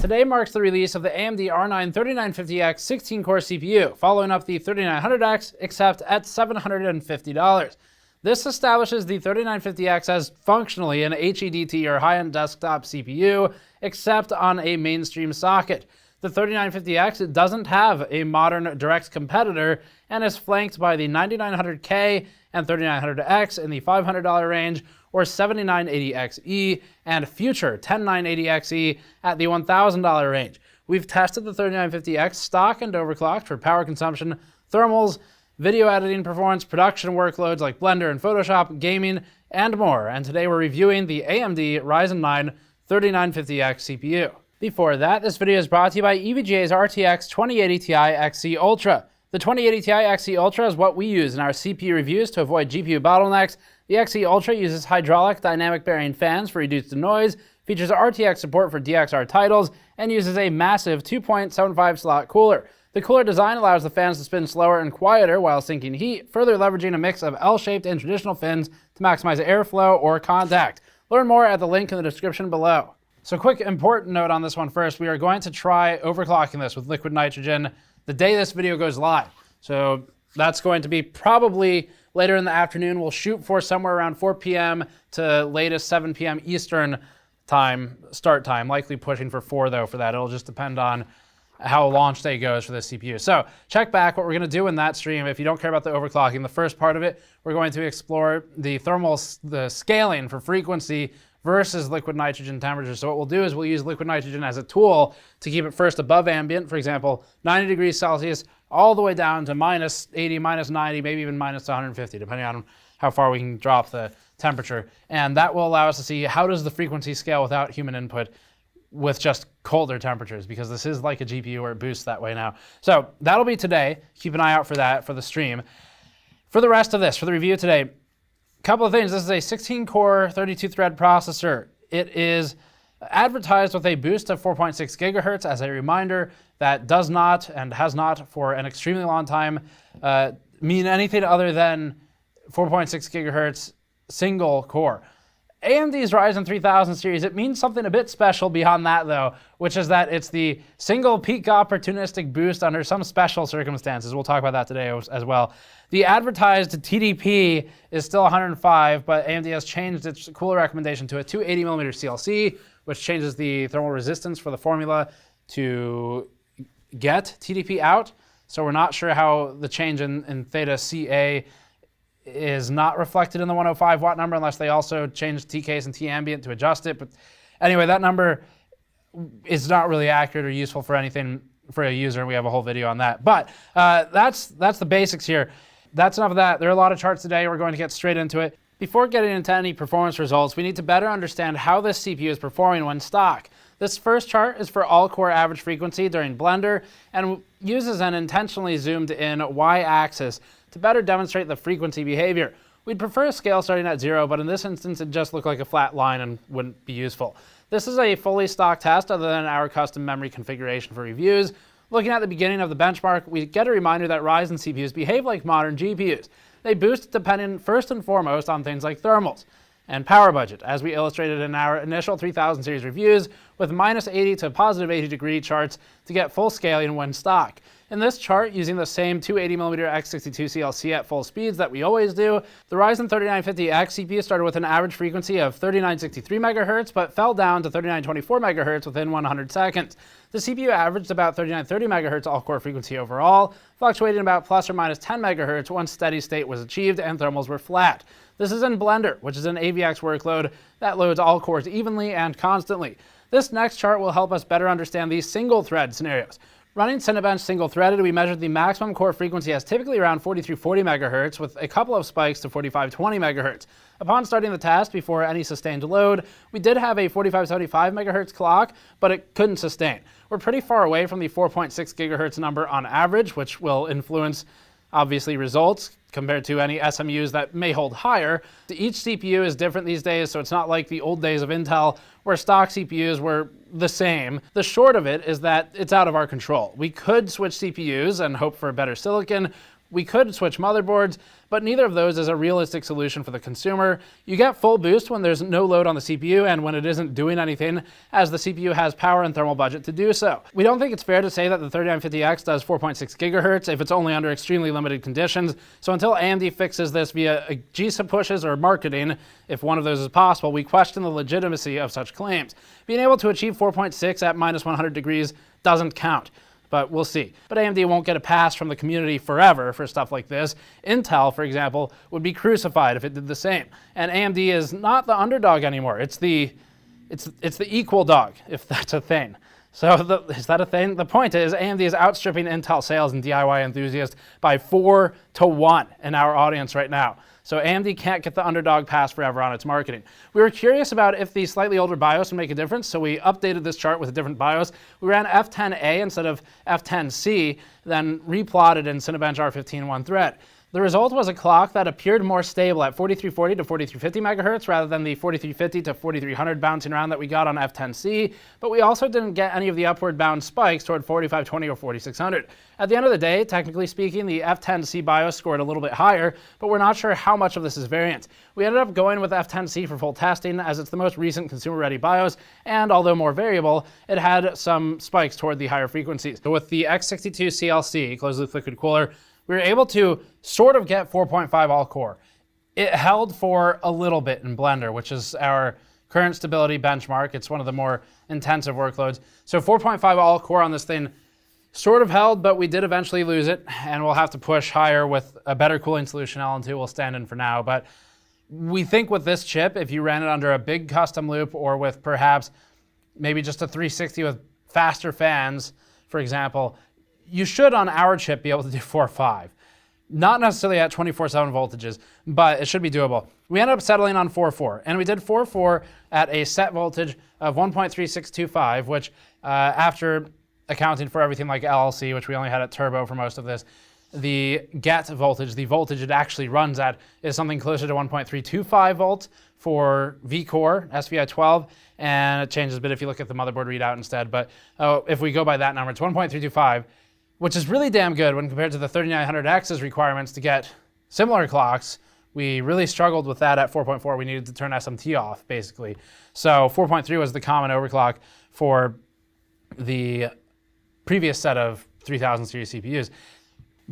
today marks the release of the AMD R9 3950X 16-core CPU, following up the 3900X, except at $750. This establishes the 3950X as functionally an HEDT or high-end desktop CPU, except on a mainstream socket. The 3950X doesn't have a modern direct competitor and is flanked by the 9900K and 3900X in the $500 range, or 7980XE and future 10980XE at the $1,000 range. We've tested the 3950X stock and overclocked for power consumption, thermals, video editing performance, production workloads like Blender and Photoshop, gaming, and more. And today we're reviewing the AMD Ryzen 9 3950X CPU. Before that, this video is brought to you by EVGA's RTX 2080 Ti XE Ultra. The 2080 Ti XE Ultra is what we use in our CPU reviews to avoid GPU bottlenecks. The XE Ultra uses hydraulic dynamic bearing fans for reduced noise, features RTX support for DXR titles, and uses a massive 2.75 slot cooler. The cooler design allows the fans to spin slower and quieter while sinking heat, further leveraging a mix of L-shaped and traditional fins to maximize airflow or contact. Learn more at the link in the description below. So quick important note on this one first, we are going to try overclocking this with liquid nitrogen the day this video goes live. So that's going to be probably later in the afternoon. We'll shoot for somewhere around 4 p.m. to latest 7 p.m. Eastern time, start time, likely pushing for 4 though for that. It'll just depend on how launch day goes for this CPU. So check back what we're gonna do in that stream. If you don't care about the overclocking, the first part of it, we're going to explore the the scaling for frequency versus liquid nitrogen temperature. So what we'll do is we'll use liquid nitrogen as a tool to keep it first above ambient, for example, 90 degrees Celsius, all the way down to minus 80, minus 90, maybe even minus 150, depending on how far we can drop the temperature. And that will allow us to see how does the frequency scale without human input with just colder temperatures, because this is like a GPU where it boosts that way now. So that'll be today. Keep an eye out for that for the stream. For the rest of this, for the review today, couple of things. This is a 16-core, 32-thread processor. It is advertised with a boost of 4.6 gigahertz. As a reminder, that does not and has not for an extremely long time mean anything other than 4.6 gigahertz single core. AMD's Ryzen 3000 series, it means something a bit special beyond that though, which is that it's the single peak opportunistic boost under some special circumstances. We'll talk about that today as well. The advertised TDP is still 105, but AMD has changed its cooler recommendation to a 280mm CLC, which changes the thermal resistance for the formula to get TDP out. So we're not sure how the change in theta CA is not reflected in the 105 watt number unless they also change Tcase and T-ambient to adjust it. But anyway, that number is not really accurate or useful for anything for a user, and we have a whole video on that. But that's the basics here. That's enough of that. There are a lot of charts today. We're going to get straight into it. Before getting into any performance results, we need to better understand how this CPU is performing when stock. This first chart is for all-core average frequency during Blender and uses an intentionally zoomed in y-axis to better demonstrate the frequency behavior. We'd prefer a scale starting at 0, but in this instance it just looked like a flat line and wouldn't be useful. This is a fully stock test other than our custom memory configuration for reviews. Looking at the beginning of the benchmark, we get a reminder that Ryzen CPUs behave like modern GPUs. They boost dependent first and foremost on things like thermals and power budget, as we illustrated in our initial 3000 series reviews with minus 80 to positive 80 degree charts to get full scaling when stock. In this chart, using the same 280mm x62 CLC at full speeds that we always do, the Ryzen 3950X CPU started with an average frequency of 3963 MHz, but fell down to 3924 MHz within 100 seconds. The CPU averaged about 3930 MHz all-core frequency overall, fluctuating about plus or minus 10 MHz once steady state was achieved and thermals were flat. This is in Blender, which is an AVX workload that loads all cores evenly and constantly. This next chart will help us better understand these single-thread scenarios. Running Cinebench single-threaded, we measured the maximum core frequency as typically around 4340 MHz with a couple of spikes to 4520 MHz. Upon starting the test, before any sustained load, we did have a 4575 MHz clock, but it couldn't sustain. We're pretty far away from the 4.6 GHz number on average, which will influence, obviously, results compared to any SMUs that may hold higher. Each CPU is different these days, so it's not like the old days of Intel where stock CPUs were the same. The short of it is that it's out of our control. We could switch CPUs and hope for a better silicon, We could switch motherboards, but neither of those is a realistic solution for the consumer. You get full boost when there's no load on the CPU and when it isn't doing anything, as the CPU has power and thermal budget to do so. We don't think it's fair to say that the 3950X does 4.6 gigahertz if it's only under extremely limited conditions, so until AMD fixes this via GSIP pushes or marketing, if one of those is possible, we question the legitimacy of such claims. Being able to achieve 4.6 at minus 100 degrees doesn't count. But we'll see. But AMD won't get a pass from the community forever for stuff like this. Intel, for example, would be crucified if it did the same. And AMD is not the underdog anymore. It's the equal dog, if that's a thing. So is that a thing? The point is AMD is outstripping Intel sales and DIY enthusiasts by 4 to 1 in our audience right now. So AMD can't get the underdog pass forever on its marketing. We were curious about if the slightly older BIOS would make a difference, so we updated this chart with a different BIOS. We ran F10A instead of F10C, then replotted in Cinebench R15 one thread. The result was a clock that appeared more stable at 4340 to 4350 megahertz rather than the 4350 to 4300 bouncing around that we got on F10C, but we also didn't get any of the upward bound spikes toward 4520 or 4600. At the end of the day, technically speaking, the F10C BIOS scored a little bit higher, but we're not sure how much of this is variance. We ended up going with F10C for full testing as it's the most recent consumer-ready BIOS, and although more variable, it had some spikes toward the higher frequencies. So with the X62 CLC, closed-loop liquid cooler, we were able to sort of get 4.5 all-core. It held for a little bit in Blender, which is our current stability benchmark. It's one of the more intensive workloads. So 4.5 all-core on this thing sort of held, but we did eventually lose it, and we'll have to push higher with a better cooling solution. LN2 will stand in for now, but we think with this chip, if you ran it under a big custom loop or with perhaps maybe just a 360 with faster fans, for example, you should on our chip be able to do 4.5. Not necessarily at 24/7 voltages, but it should be doable. We ended up settling on 4.4, and we did 4.4 at a set voltage of 1.3625, which after accounting for everything like LLC, which we only had at turbo for most of this, the get voltage, the voltage it actually runs at, is something closer to 1.325 volts for vCore SVI12, and it changes a bit if you look at the motherboard readout instead, but if we go by that number, it's 1.325, which is really damn good when compared to the 3900X's requirements to get similar clocks. We really struggled with that at 4.4. We needed to turn SMT off, basically. So 4.3 was the common overclock for the previous set of 3000 series CPUs.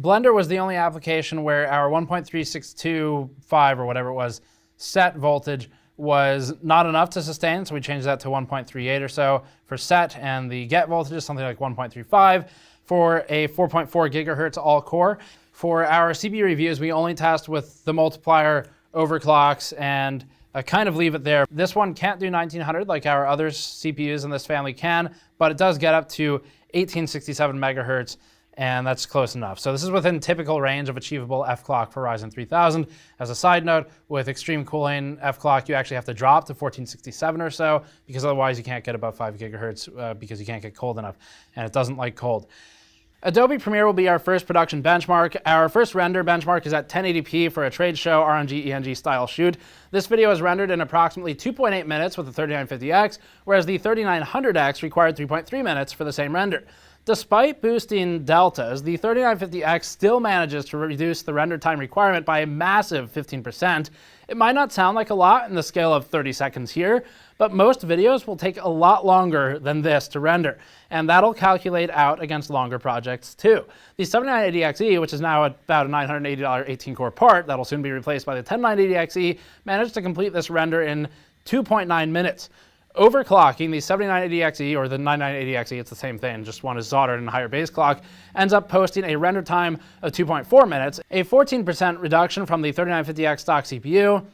Blender was the only application where our 1.3625 or whatever it was set voltage was not enough to sustain, so we changed that to 1.38 or so for set, and the get voltage is something like 1.35 for a 4.4 gigahertz all-core. For our CPU reviews, we only test with the multiplier overclocks and kind of leave it there. This one can't do 1900 like our other CPUs in this family can, but it does get up to 1867 megahertz, and that's close enough. So this is within typical range of achievable F-clock for Ryzen 3000. As a side note, with extreme cooling F-clock, you actually have to drop to 1467 or so, because otherwise you can't get above 5 gigahertz because you can't get cold enough, and it doesn't like cold. Adobe Premiere will be our first production benchmark. Our first render benchmark is at 1080p for a trade show RNG ENG style shoot. This video is rendered in approximately 2.8 minutes with the 3950X, whereas the 3900X required 3.3 minutes for the same render. Despite boosting deltas, the 3950X still manages to reduce the render time requirement by a massive 15%. It might not sound like a lot in the scale of 30 seconds here, but most videos will take a lot longer than this to render, and that'll calculate out against longer projects too. The 7980XE, which is now about a $980 18-core part that'll soon be replaced by the 10980XE, managed to complete this render in 2.9 minutes. Overclocking the 7980XE or the 9980XE, it's the same thing, just one is soldered and a higher base clock, ends up posting a render time of 2.4 minutes, a 14% reduction from the 3950X stock CPU.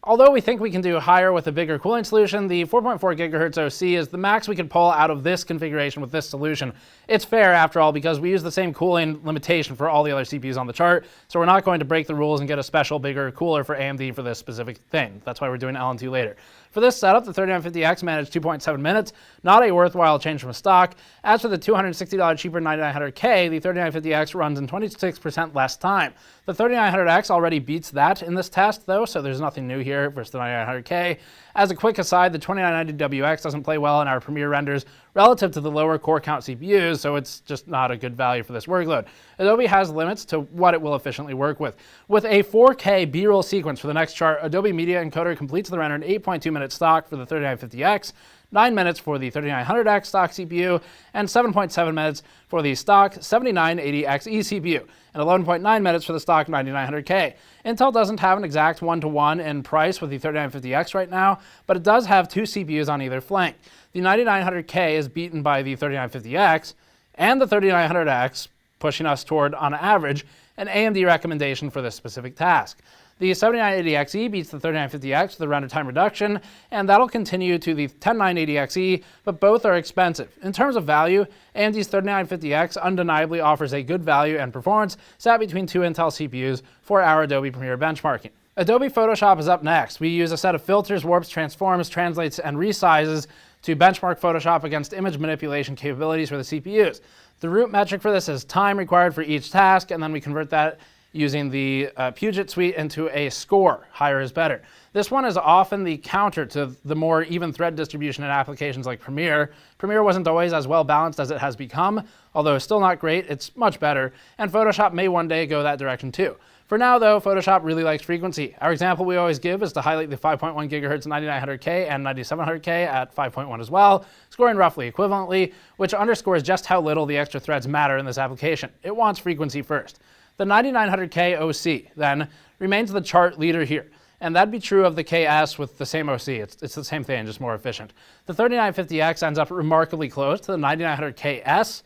Although we think we can do higher with a bigger cooling solution, the 4.4 gigahertz OC is the max we could pull out of this configuration with this solution. It's fair after all because we use the same cooling limitation for all the other CPUs on the chart, so we're not going to break the rules and get a special bigger cooler for AMD for this specific thing. That's why we're doing LN2 later. For this setup, the 3950X managed 2.7 minutes, not a worthwhile change from stock. As for the $260 cheaper 9900K, the 3950X runs in 26% less time. The 3900X already beats that in this test though, so there's nothing new here versus the 9900K. As a quick aside, the 2990WX doesn't play well in our Premiere renders relative to the lower core count CPUs, so it's just not a good value for this workload. Adobe has limits to what it will efficiently work with. With a 4K B-roll sequence for the next chart, Adobe Media Encoder completes the render in 8.2 minutes stock for the 3950X, 9 minutes for the 3900X stock CPU, and 7.7 minutes for the stock 7980XE CPU, and 11.9 minutes for the stock 9900K. Intel doesn't have an exact one-to-one in price with the 3950X right now, but it does have 2 CPUs on either flank. The 9900K is beaten by the 3950X and the 3900X, pushing us toward, on average, an AMD recommendation for this specific task. The 7980XE beats the 3950X with the render time reduction, and that'll continue to the 10980XE, but both are expensive. In terms of value, AMD's 3950X undeniably offers a good value and performance sat between 2 Intel CPUs for our Adobe Premiere benchmarking. Adobe Photoshop is up next. We use a set of filters, warps, transforms, translates, and resizes to benchmark Photoshop against image manipulation capabilities for the CPUs. The root metric for this is time required for each task, and then we convert that using the Puget suite into a score. Higher is better. This one is often the counter to the more even thread distribution in applications like Premiere. Premiere wasn't always as well balanced as it has become, although still not great, it's much better, and Photoshop may one day go that direction too. For now though, Photoshop really likes frequency. Our example we always give is to highlight the 5.1 GHz 9900K and 9700K at 5.1 as well, scoring roughly equivalently, which underscores just how little the extra threads matter in this application. It wants frequency first. The 9900K OC, then, remains the chart leader here, and that'd be true of the KS with the same OC. It's the same thing, just more efficient. The 3950X ends up remarkably close to the 9900KS,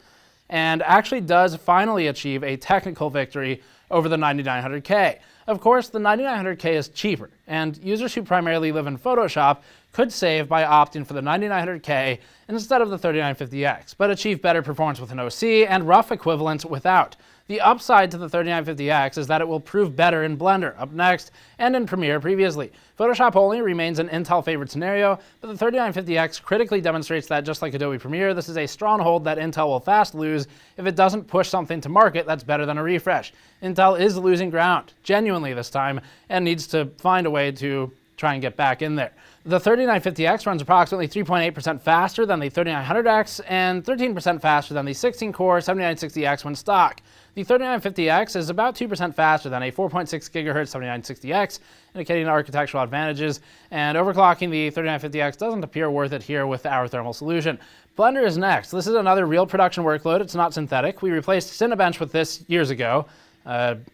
and actually does finally achieve a technical victory over the 9900K. Of course, the 9900K is cheaper, and users who primarily live in Photoshop could save by opting for the 9900K instead of the 3950X, but achieve better performance with an OC and rough equivalence without. The upside to the 3950X is that it will prove better in Blender, up next, and in Premiere previously. Photoshop only remains an Intel favorite scenario, but the 3950X critically demonstrates that just like Adobe Premiere, this is a stronghold that Intel will fast lose if it doesn't push something to market that's better than a refresh. Intel is losing ground, genuinely this time, and needs to find a way to try and get back in there. The 3950X runs approximately 3.8% faster than the 3900X and 13% faster than the 16-core 7960X when stock. The 3950X is about 2% faster than a 4.6 GHz 7960X, indicating architectural advantages, and overclocking the 3950X doesn't appear worth it here with our thermal solution. Blender is next. This is another real production workload. It's not synthetic. We replaced Cinebench with this years ago,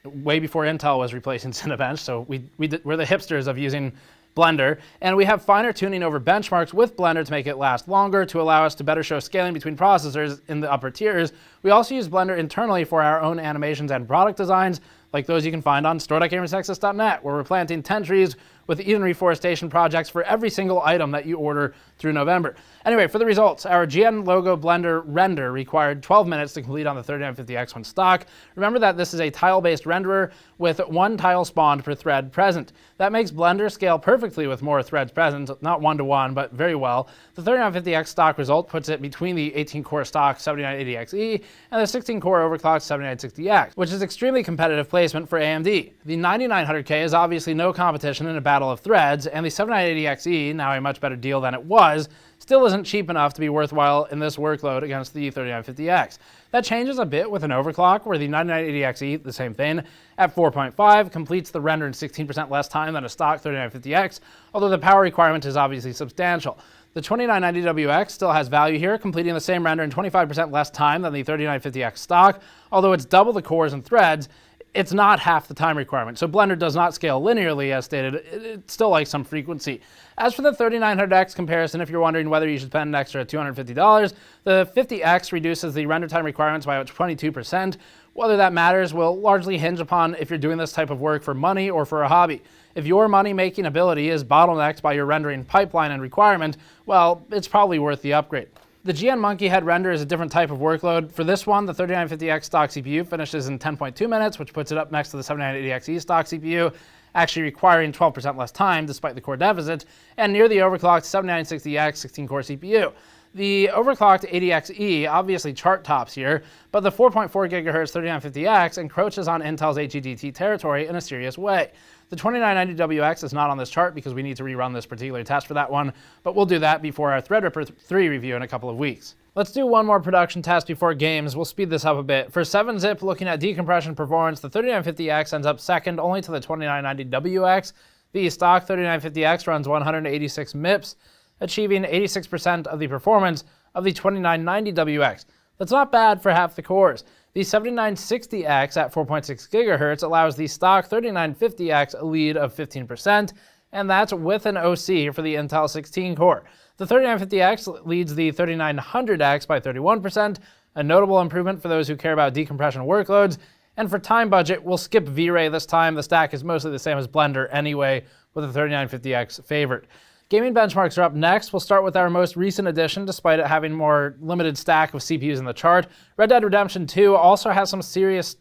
way before Intel was replacing Cinebench, so we're the hipsters of using Blender, and we have finer tuning over benchmarks with Blender to make it last longer to allow us to better show scaling between processors in the upper tiers. We also use Blender internally for our own animations and product designs, like those you can find on store.gamersnexus.net, where we're planting 10 trees with even reforestation projects for every single item that you order through November. Anyway, for the results, our GN logo Blender render required 12 minutes to complete on the 3950X when stock. Remember that this is a tile-based renderer with 1 tile spawned per thread present. That makes Blender scale perfectly with more threads present, not 1-to-1, but very well. The 3950X stock result puts it between the 18-core stock 7980XE and the 16-core overclocked 7960X, which is extremely competitive placement for AMD. The 9900K is obviously no competition in a battle of threads, and the 7980XE, now a much better deal than it was, still isn't cheap enough to be worthwhile in this workload against the 3950X. That changes a bit with an overclock, where the 9980XE, the same thing, at 4.5 completes the render in 16% less time than a stock 3950X, although the power requirement is obviously substantial. The 2990WX still has value here, completing the same render in 25% less time than the 3950X stock, although it's double the cores and threads. It's not half the time requirement, so Blender does not scale linearly as stated. It still likes some frequency. As for the 3900X comparison, if you're wondering whether you should spend an extra $250, the 50X reduces the render time requirements by about 22%. Whether that matters will largely hinge upon if you're doing this type of work for money or for a hobby. If your money-making ability is bottlenecked by your rendering pipeline and requirement, well, it's probably worth the upgrade. The GN Monkey Head render is a different type of workload. For this one, the 3950X stock CPU finishes in 10.2 minutes, which puts it up next to the 7980XE stock CPU, actually requiring 12% less time despite the core deficit, and near the overclocked 7960X 16-core CPU. The overclocked 80XE obviously chart tops here, but the 4.4 GHz 3950X encroaches on Intel's HEDT territory in a serious way. The 2990WX is not on this chart because we need to rerun this particular test for that one, but we'll do that before our Threadripper 3 review in a couple of weeks. Let's do one more production test before games. We'll speed this up a bit. For 7-zip, looking at decompression performance, the 3950X ends up second only to the 2990WX. The stock 3950X runs 186 MIPS, achieving 86% of the performance of the 2990WX. That's not bad for half the cores. The 7960X at 4.6 GHz allows the stock 3950X a lead of 15%, and that's with an OC for the Intel 16 core. The 3950X leads the 3900X by 31%, a notable improvement for those who care about decompression workloads. And for time budget, we'll skip V-Ray this time. The stack is mostly the same as Blender anyway, with the 3950X favored. Gaming benchmarks are up next. We'll start with our most recent addition, despite it having more limited stack of CPUs in the chart. Red Dead Redemption 2 also has some serious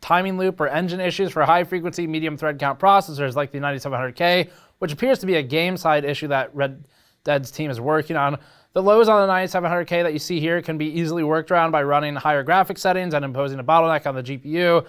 timing loop or engine issues for high-frequency, medium thread count processors like the 9700K, which appears to be a game-side issue that Red Dead's team is working on. The lows on the 9700K that you see here can be easily worked around by running higher graphics settings and imposing a bottleneck on the GPU,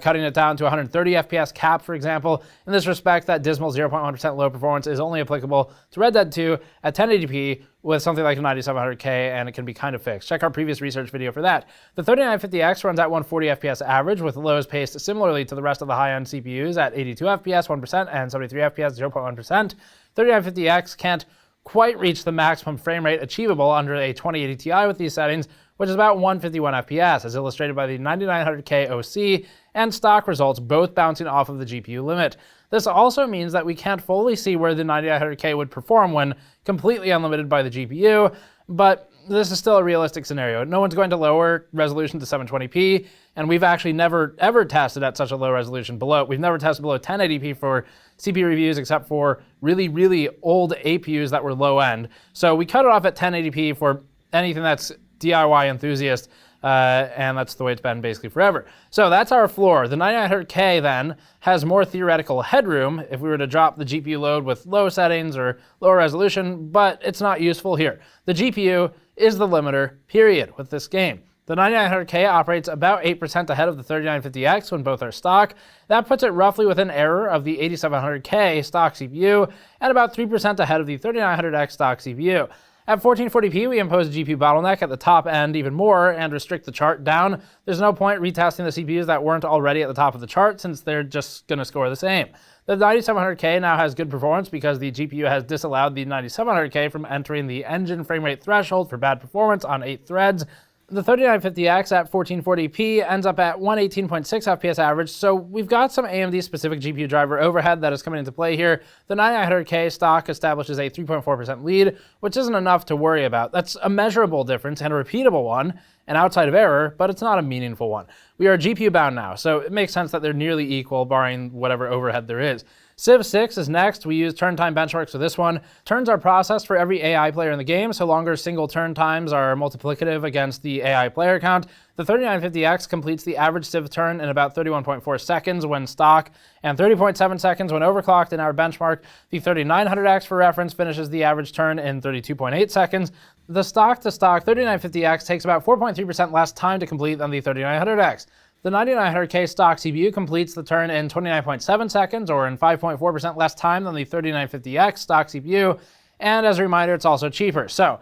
cutting it down to 130 FPS cap, for example. In this respect, that dismal 0.1% low performance is only applicable to Red Dead 2 at 1080p with something like a 9700K, and it can be kind of fixed. Check our previous research video for that. The 3950X runs at 140 FPS average, with lows paced similarly to the rest of the high-end CPUs at 82 FPS, 1%, and 73 FPS, 0.1%. 3950X can't quite reach the maximum frame rate achievable under a 2080 Ti with these settings, which is about 151 FPS, as illustrated by the 9900K OC and stock results both bouncing off of the GPU limit. This also means that we can't fully see where the 9900K would perform when completely unlimited by the GPU, but this is still a realistic scenario. No one's going to lower resolution to 720p, and we've actually never ever tested at such a low resolution below. We've never tested below 1080p for CPU reviews except for really, really old APUs that were low end. So we cut it off at 1080p for anything that's DIY enthusiast, and that's the way it's been basically forever. So that's our floor. The 9900K then has more theoretical headroom if we were to drop the GPU load with low settings or lower resolution, but it's not useful here. The GPU is the limiter, period, with this game. The 9900K operates about 8% ahead of the 3950X when both are stock. That puts it roughly within error of the 8700K stock CPU and about 3% ahead of the 3900X stock CPU. At 1440p, we impose a GPU bottleneck at the top end even more and restrict the chart down. There's no point retesting the CPUs that weren't already at the top of the chart since they're just going to score the same. The 9700K now has good performance because the GPU has disallowed the 9700K from entering the engine frame rate threshold for bad performance on 8 threads. The 3950X at 1440p ends up at 118.6 FPS average, so we've got some AMD-specific GPU driver overhead that is coming into play here. The 9900K stock establishes a 3.4% lead, which isn't enough to worry about. That's a measurable difference and a repeatable one, and outside of error, but it's not a meaningful one. We are GPU bound now, so it makes sense that they're nearly equal, barring whatever overhead there is. Civ 6 is next. We use turn time benchmarks for this one. Turns are processed for every AI player in the game, so longer single turn times are multiplicative against the AI player count. The 3950X completes the average Civ turn in about 31.4 seconds when stock and 30.7 seconds when overclocked in our benchmark. The 3900X, for reference, finishes the average turn in 32.8 seconds. The stock-to-stock 3950X takes about 4.3% less time to complete than the 3900X. The 9900K stock CPU completes the turn in 29.7 seconds, or in 5.4% less time than the 3950X stock CPU, and as a reminder, it's also cheaper. So,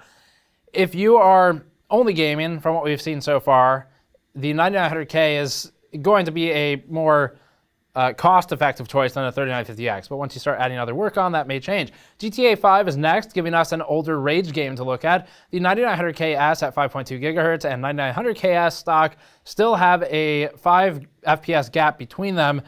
if you are only gaming, from what we've seen so far, the 9900K is going to be a more cost-effective choice than a 3950X, but once you start adding other work on, that may change. GTA 5 is next, giving us an older Rage game to look at. The 9900KS at 5.2 GHz and 9900KS stock still have a 5 FPS gap between them,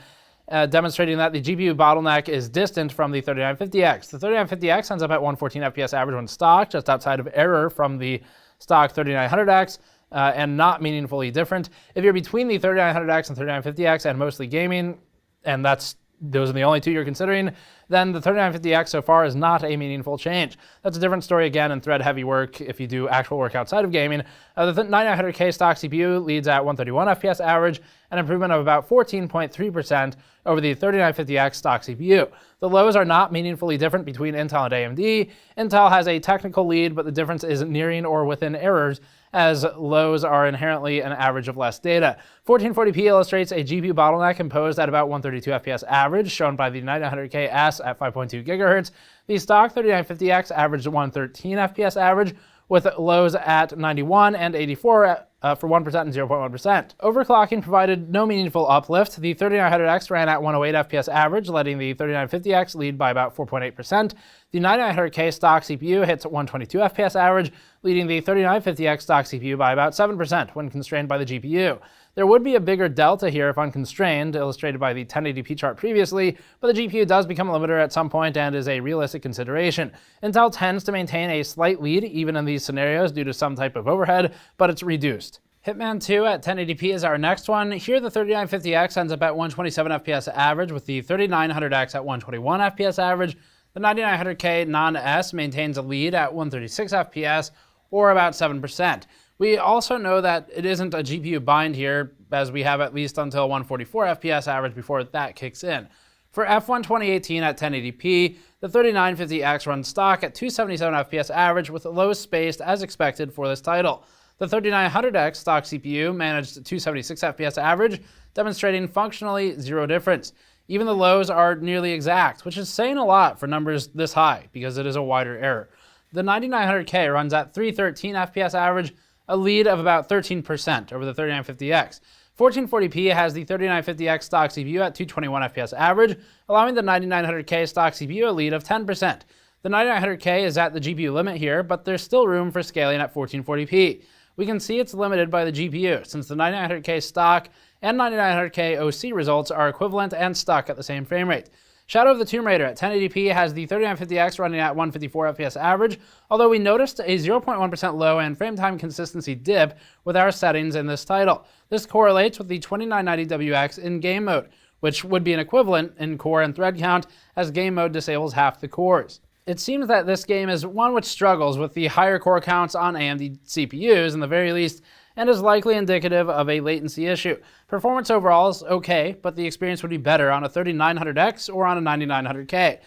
demonstrating that the GPU bottleneck is distant from the 3950X. The 3950X ends up at 114 FPS average when stock, just outside of error from the stock 3900X. And not meaningfully different. If you're between the 3900X and 3950X and mostly gaming, and those are the only two you're considering, then the 3950X so far is not a meaningful change. That's a different story again in thread-heavy work if you do actual work outside of gaming. The 9900K stock CPU leads at 131 FPS average, an improvement of about 14.3% over the 3950X stock CPU. The lows are not meaningfully different between Intel and AMD. Intel has a technical lead, but the difference is nearing or within errors, as lows are inherently an average of less data. 1440p illustrates a GPU bottleneck imposed at about 132 FPS average, shown by the 9900KS at 5.2 GHz. The stock 3950X averaged 113 FPS average, with lows at 91 and 84 for 1% and 0.1%. Overclocking provided no meaningful uplift. The 3900X ran at 108 FPS average, letting the 3950X lead by about 4.8%. The 9900K stock CPU hits 122 FPS average, leading the 3950X stock CPU by about 7% when constrained by the GPU. There would be a bigger delta here if unconstrained, illustrated by the 1080p chart previously, but the GPU does become a limiter at some point and is a realistic consideration. Intel tends to maintain a slight lead even in these scenarios due to some type of overhead, but it's reduced. Hitman 2 at 1080p is our next one. Here the 3950X ends up at 127 FPS average, with the 3900X at 121 FPS average. The 9900K non-S maintains a lead at 136 FPS, or about 7%. We also know that it isn't a GPU bind here, as we have at least until 144 FPS average before that kicks in. For F1 2018 at 1080p, the 3950X runs stock at 277 FPS average, with lows spaced as expected for this title. The 3900X stock CPU managed 276 FPS average, demonstrating functionally zero difference. Even the lows are nearly exact, which is saying a lot for numbers this high, because it is a wider error. The 9900K runs at 313 FPS average, a lead of about 13% over the 3950X. 1440p has the 3950X stock CPU at 221 FPS average, allowing the 9900K stock CPU a lead of 10%. The 9900K is at the GPU limit here, but there's still room for scaling at 1440p. We can see it's limited by the GPU, since the 9900K stock and 9900K OC results are equivalent and stuck at the same frame rate. Shadow of the Tomb Raider at 1080p has the 3950X running at 154 FPS average, although we noticed a 0.1% low and frame time consistency dip with our settings in this title. This correlates with the 2990WX in game mode, which would be an equivalent in core and thread count, as game mode disables half the cores. It seems that this game is one which struggles with the higher core counts on AMD CPUs in the very least, and is likely indicative of a latency issue. Performance overall is okay, but the experience would be better on a 3900X or on a 9900K.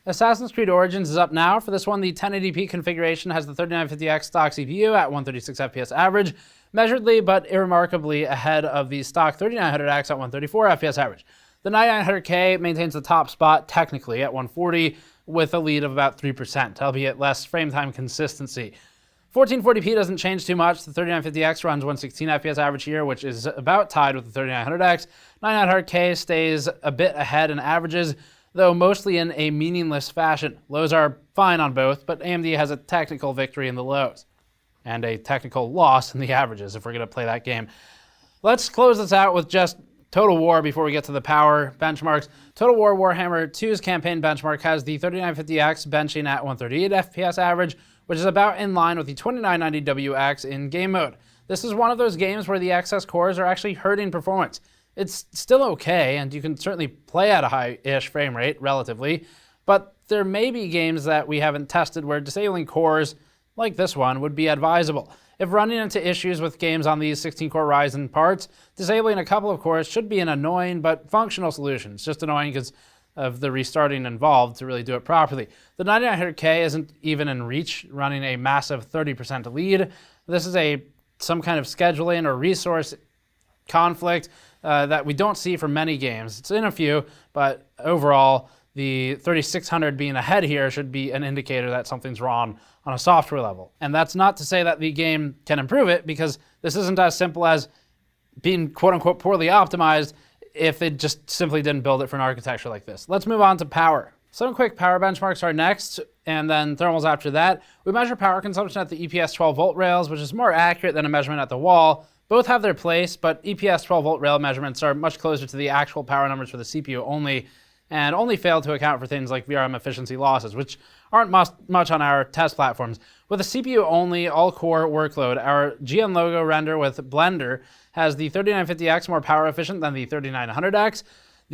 Assassin's Creed Origins is up now. For this one, the 1080p configuration has the 3950X stock CPU at 136 FPS average, measuredly but irremarkably ahead of the stock 3900X at 134 FPS average. The 9900K maintains the top spot technically at 140, with a lead of about 3%, albeit less frame time consistency. 1440p doesn't change too much. The 3950X runs 116 FPS average here, which is about tied with the 3900X. 9900K stays a bit ahead in averages, though mostly in a meaningless fashion. Lows are fine on both, but AMD has a technical victory in the lows, and a technical loss in the averages, if we're going to play that game. Let's close this out with just Total War before we get to the power benchmarks. Total War Warhammer II's campaign benchmark has the 3950X benching at 138 FPS average, which is about in line with the 2990WX in game mode. This is one of those games where the excess cores are actually hurting performance. It's still okay, and you can certainly play at a high-ish frame rate, relatively, but there may be games that we haven't tested where disabling cores, like this one, would be advisable. If running into issues with games on these 16-core Ryzen parts, disabling a couple of cores should be an annoying but functional solution. It's just annoying because of the restarting involved to really do it properly. The 9900K isn't even in reach, running a massive 30% lead. This is some kind of scheduling or resource conflict that we don't see for many games. It's in a few, but overall, the 3600 being ahead here should be an indicator that something's wrong on a software level. And that's not to say that the game can improve it, because this isn't as simple as being quote-unquote poorly optimized if it just simply didn't build it for an architecture like this. Let's move on to power. Some quick power benchmarks are next, and then thermals after that. We measure power consumption at the EPS 12 volt rails, which is more accurate than a measurement at the wall. Both have their place, but EPS 12 volt rail measurements are much closer to the actual power numbers for the CPU only, and only fail to account for things like VRM efficiency losses, which aren't much on our test platforms. With a CPU-only all-core workload, our GN logo render with Blender has the 3950X more power efficient than the 3900X.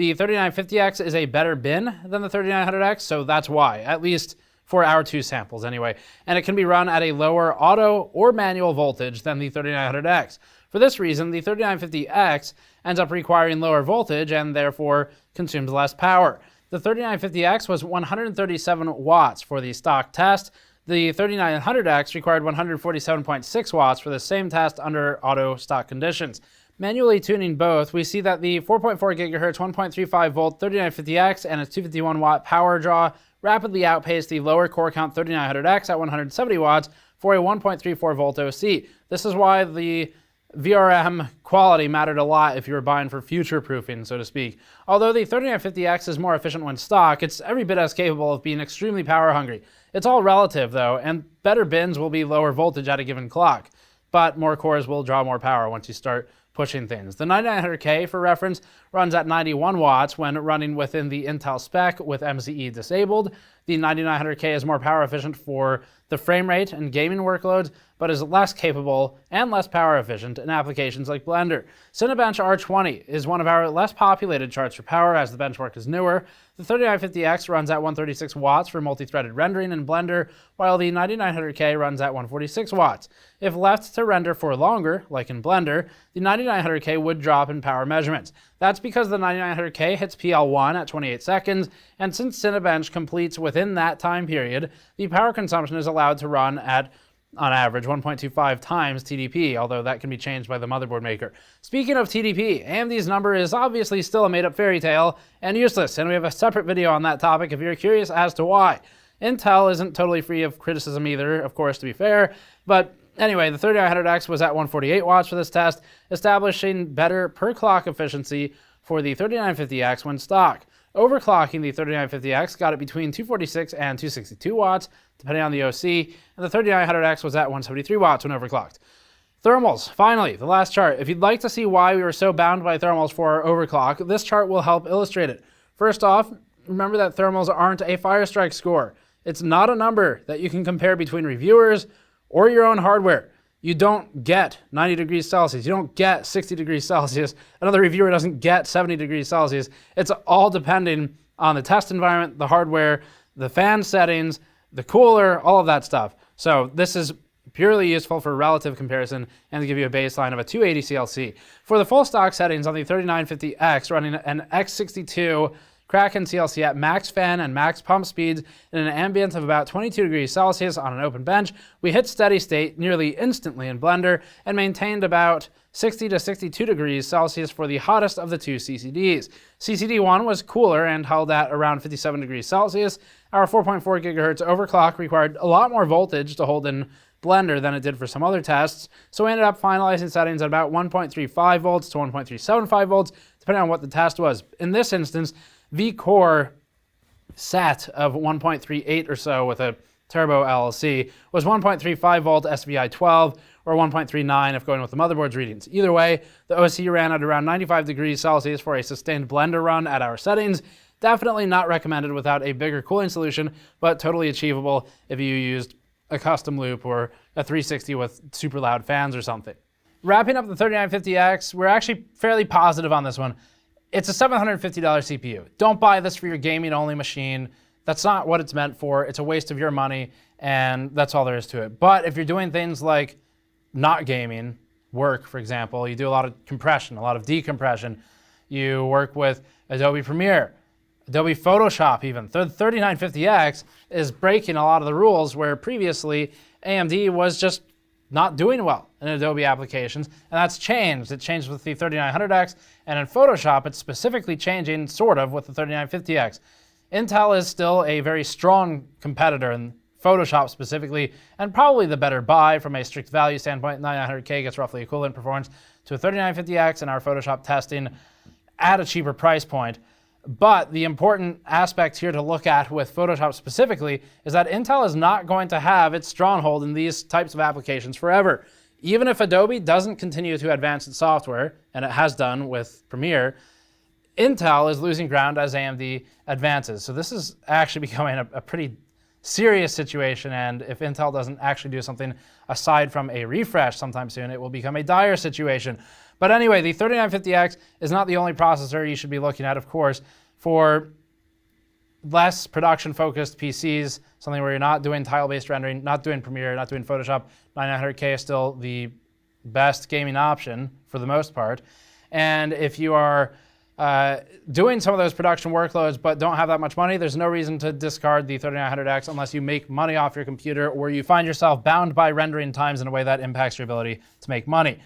The 3950X is a better bin than the 3900X, so that's why, at least for our two samples anyway. And it can be run at a lower auto or manual voltage than the 3900X. For this reason, the 3950X ends up requiring lower voltage and therefore consumes less power. The 3950X was 137 watts for the stock test. The 3900X required 147.6 watts for the same test under auto stock conditions. Manually tuning both, we see that the 4.4 GHz 1.35 volt 3950X and its 251 watt power draw rapidly outpaced the lower core count 3900X at 170 watts for a 1.34 volt OC. This is why the VRM quality mattered a lot if you were buying for future proofing, so to speak. Although the 3950X is more efficient when stock, it's every bit as capable of being extremely power hungry. It's all relative though, and better bins will be lower voltage at a given clock, but more cores will draw more power once you start pushing things. The 9900K, for reference, runs at 91 watts when running within the Intel spec with MCE disabled. The 9900K is more power efficient for the frame rate and gaming workloads, but is less capable and less power efficient in applications like Blender. Cinebench R20 is one of our less populated charts for power as the benchmark is newer. The 3950X runs at 136 watts for multi-threaded rendering in Blender, while the 9900K runs at 146 watts. If left to render for longer, like in Blender, the 9900K would drop in power measurements. That's because the 9900K hits PL1 at 28 seconds, and since Cinebench completes within that time period, the power consumption is allowed to run at, on average, 1.25 times TDP, although that can be changed by the motherboard maker. Speaking of TDP, AMD's number is obviously still a made-up fairy tale and useless, and we have a separate video on that topic if you're curious as to why. Intel isn't totally free of criticism either, of course, to be fair, but anyway, the 3900X was at 148 watts for this test, establishing better per clock efficiency for the 3950X when stock. Overclocking the 3950X got it between 246 and 262 watts, depending on the OC, and the 3900X was at 173 watts when overclocked. Thermals, finally, the last chart. If you'd like to see why we were so bound by thermals for our overclock, this chart will help illustrate it. First off, remember that thermals aren't a Firestrike score. It's not a number that you can compare between reviewers or your own hardware. You don't get 90 degrees Celsius. You don't get 60 degrees Celsius. Another reviewer doesn't get 70 degrees Celsius. It's all depending on the test environment, the hardware, the fan settings, the cooler, all of that stuff. So this is purely useful for relative comparison and to give you a baseline of a 280 CLC. For the full stock settings on the 3950X, running an X62 Kraken CLC at max fan and max pump speeds in an ambient of about 22 degrees Celsius on an open bench, we hit steady state nearly instantly in Blender and maintained about 60 to 62 degrees Celsius for the hottest of the two CCDs. CCD1 was cooler and held at around 57 degrees Celsius. Our 4.4 gigahertz overclock required a lot more voltage to hold in Blender than it did for some other tests, so we ended up finalizing settings at about 1.35 volts to 1.375 volts, depending on what the test was. In this instance, V-Core set of 1.38 or so with a turbo LLC was 1.35 volt SVI 12 or 1.39 if going with the motherboard's readings. Either way, the OC ran at around 95 degrees Celsius for a sustained Blender run at our settings. Definitely not recommended without a bigger cooling solution, but totally achievable if you used a custom loop or a 360 with super loud fans or something. Wrapping up the 3950X, we're actually fairly positive on this one. It's a $750 CPU. Don't buy this for your gaming-only machine. That's not what it's meant for. It's a waste of your money, and that's all there is to it. But if you're doing things like not gaming, work, for example, you do a lot of compression, a lot of decompression, you work with Adobe Premiere, Adobe Photoshop even. The 3950X is breaking a lot of the rules where previously AMD was just not doing well in Adobe applications, and that's changed. It changed with the 3900X, and in Photoshop, it's specifically changing sort of with the 3950X. Intel is still a very strong competitor in Photoshop specifically, and probably the better buy from a strict value standpoint. 9900K gets roughly equivalent performance to a 3950X in our Photoshop testing at a cheaper price point. But the important aspect here to look at with Photoshop specifically is that Intel is not going to have its stronghold in these types of applications forever. Even if Adobe doesn't continue to advance its software, and it has done with Premiere, Intel is losing ground as AMD advances. So this is actually becoming a pretty serious situation, and if Intel doesn't actually do something aside from a refresh sometime soon, it will become a dire situation. But anyway, the 3950X is not the only processor you should be looking at, of course. For less production-focused PCs, something where you're not doing tile-based rendering, not doing Premiere, not doing Photoshop, 9900K is still the best gaming option for the most part. And if you are doing some of those production workloads but don't have that much money, there's no reason to discard the 3900X unless you make money off your computer or you find yourself bound by rendering times in a way that impacts your ability to make money.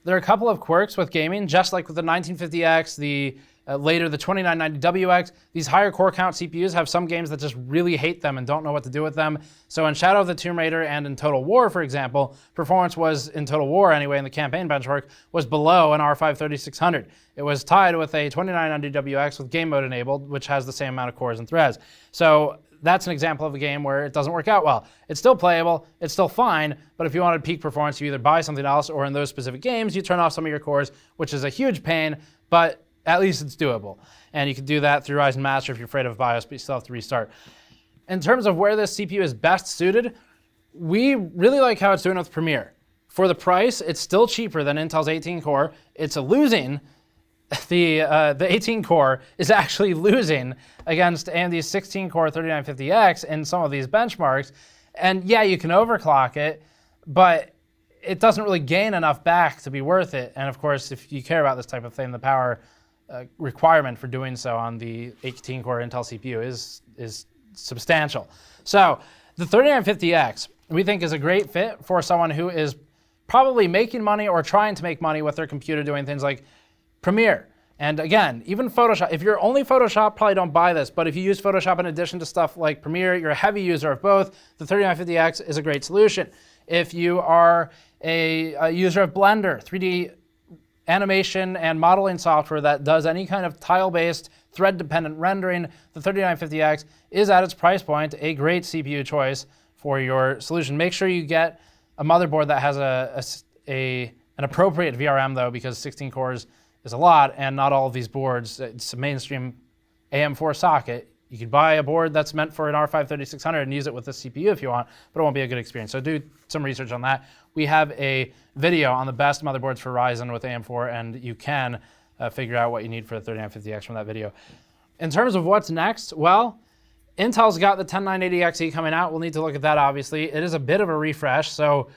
There are a couple of quirks with gaming, just like with the 1950X, later the 2990WX. These higher core count CPUs have some games that just really hate them and don't know what to do with them. So in Shadow of the Tomb Raider and in Total War, for example, performance was, in Total War anyway, in the campaign benchmark, was below an R5 3600. It was tied with a 2990WX with game mode enabled, which has the same amount of cores and threads. So that's an example of a game where it doesn't work out well. It's still playable, it's still fine, but if you wanted peak performance, you either buy something else or in those specific games, you turn off some of your cores, which is a huge pain, but at least it's doable. And you can do that through Ryzen Master if you're afraid of BIOS, but you still have to restart. In terms of where this CPU is best suited, we really like how it's doing with Premiere. For the price, it's still cheaper than Intel's 18-core. It's losing. The 18-core is actually losing against AMD's 16-core 3950X in some of these benchmarks. And yeah, you can overclock it, but it doesn't really gain enough back to be worth it. And of course, if you care about this type of thing, the power requirement for doing so on the 18-core Intel CPU is substantial. So the 3950X, we think, is a great fit for someone who is probably making money or trying to make money with their computer doing things like Premiere. And again, even Photoshop. If you're only Photoshop, probably don't buy this. But if you use Photoshop in addition to stuff like Premiere, you're a heavy user of both, the 3950X is a great solution. If you are a user of Blender, 3D animation and modeling software that does any kind of tile-based, thread-dependent rendering, the 3950X is at its price point a great CPU choice for your solution. Make sure you get a motherboard that has an appropriate VRM though, because 16 cores is a lot, and not all of these boards, it's a mainstream AM4 socket. You could buy a board that's meant for an R5 3600 and use it with the CPU if you want, but it won't be a good experience. So do some research on that. We have a video on the best motherboards for Ryzen with AM4, and you can figure out what you need for the 3950X from that video. In terms of what's next, well, Intel's got the 10980XE coming out. We'll need to look at that, obviously. It is a bit of a refresh, so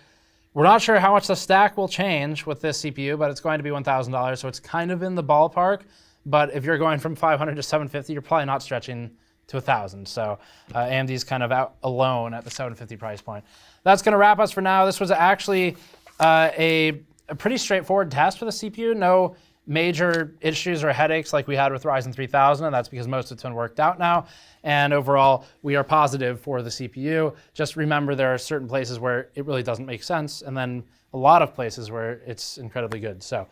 we're not sure how much the stack will change with this CPU, but it's going to be $1,000, so it's kind of in the ballpark. But if you're going from $500 to $750, you're probably not stretching to $1,000. So AMD's kind of out alone at the $750 price point. That's going to wrap us for now. This was actually a pretty straightforward test for the CPU. No major issues or headaches like we had with Ryzen 3000, and that's because most of it's been worked out now. And overall, we are positive for the CPU. Just remember there are certain places where it really doesn't make sense, and then a lot of places where it's incredibly good. So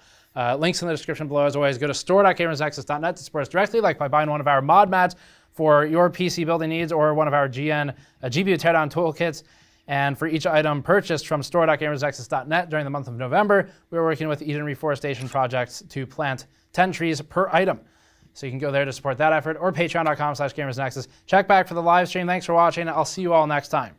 links in the description below. As always, go to store.gamersnexus.net to support us directly, like by buying one of our mod mats for your PC building needs or one of our GPU teardown toolkits. And for each item purchased from store.gamersnexus.net during the month of November, we're working with Eden Reforestation Projects to plant 10 trees per item. So you can go there to support that effort, or patreon.com/gamersnexus. Check back for the live stream. Thanks for watching. I'll see you all next time.